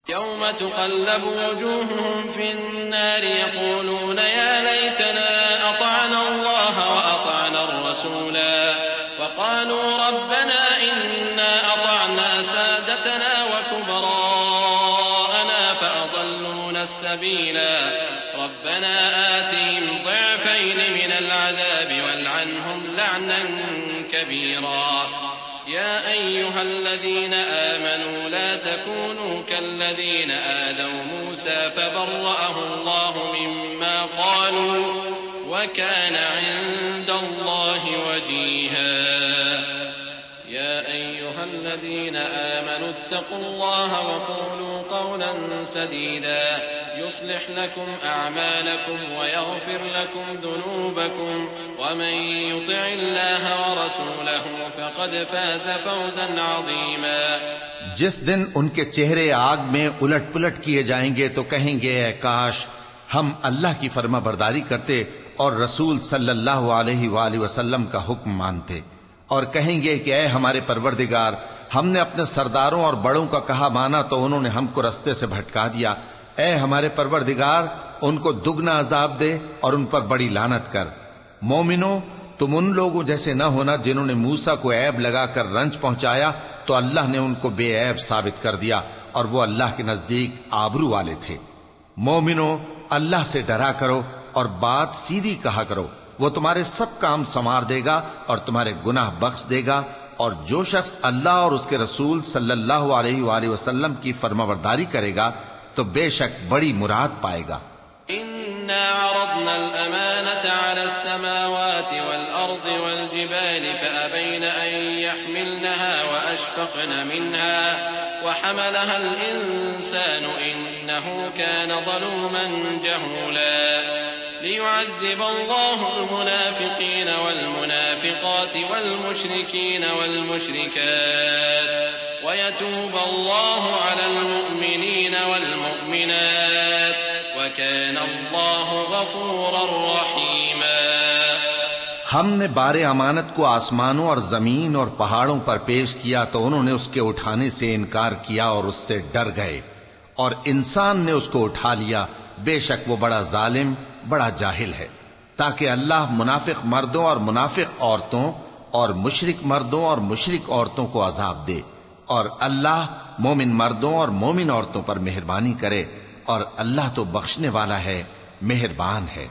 يوم تقلب وجوههم في النار يقولون يا ليتنا أطعنا الله وأطعنا الرسولا وقالوا ربنا إنا أطعنا سادتنا وكبراءنا فأضلونا السبيلا ربنا آتهم ضعفين من العذاب والعنهم لعنا كبيرا يا أيها الذين آمنوا لا تكونوا كالذين آذوا موسى فبرأه الله مما قالوا وكان عند الله وجيها يا أيها الذين آمنوا اتقوا الله وقولوا قولا سديدا يصلح لكم أعمالكم ويغفر لكم ذنوبكم ومن يطع الله ورسوله فقد فاز فوزا عظيما جس دن ان کے چہرے آگ میں الٹ پلٹ کیے جائیں گے تو کہیں گے اے کاش ہم اللہ کی فرما برداری کرتے اور رسول صلی اللہ علیہ وآلہ وسلم کا حکم مانتے، اور کہیں گے کہ اے ہمارے پروردگار ہم نے اپنے سرداروں اور بڑوں کا کہا مانا تو انہوں نے ہم کو رستے سے بھٹکا دیا، اے ہمارے پروردگار ان کو دگنا عذاب دے اور ان پر بڑی لعنت کر۔ مومنوں تم ان لوگوں جیسے نہ ہونا جنہوں نے موسیٰ کو عیب لگا کر رنج پہنچایا تو اللہ نے ان کو بے عیب ثابت کر دیا اور وہ اللہ کے نزدیک آبرو والے تھے۔ مومنوں اللہ سے ڈرا کرو اور بات سیدھی کہا کرو، وہ تمہارے سب کام سنوار دے گا اور تمہارے گناہ بخش دے گا، اور جو شخص اللہ اور اس کے رسول صلی اللہ علیہ وآلہ وسلم کی فرمانبرداری کرے گا تو بے شک بڑی مراد پائے گا۔ إنا عرضنا الأمانة على السماوات والأرض والجبال فأبين أن يحملنها وأشفقن منها وحملها الإنسان إنه كان ظلوما جهولا ليعذب الله المنافقين والمنافقات والمشركين والمشركات ويتوب الله على المؤمنين والمؤمنات وَكَانَ اللَّهُ غَفُورًا رَّحِيمًا۔ ہم نے بار امانت کو آسمانوں اور زمین اور پہاڑوں پر پیش کیا تو انہوں نے اس کے اٹھانے سے انکار کیا اور اس سے ڈر گئے، اور انسان نے اس کو اٹھا لیا، بے شک وہ بڑا ظالم بڑا جاہل ہے، تاکہ اللہ منافق مردوں اور منافق عورتوں اور مشرک مردوں اور مشرک عورتوں کو عذاب دے، اور اللہ مومن مردوں اور مومن عورتوں پر مہربانی کرے، اور اللہ تو بخشنے والا ہے، مہربان ہے۔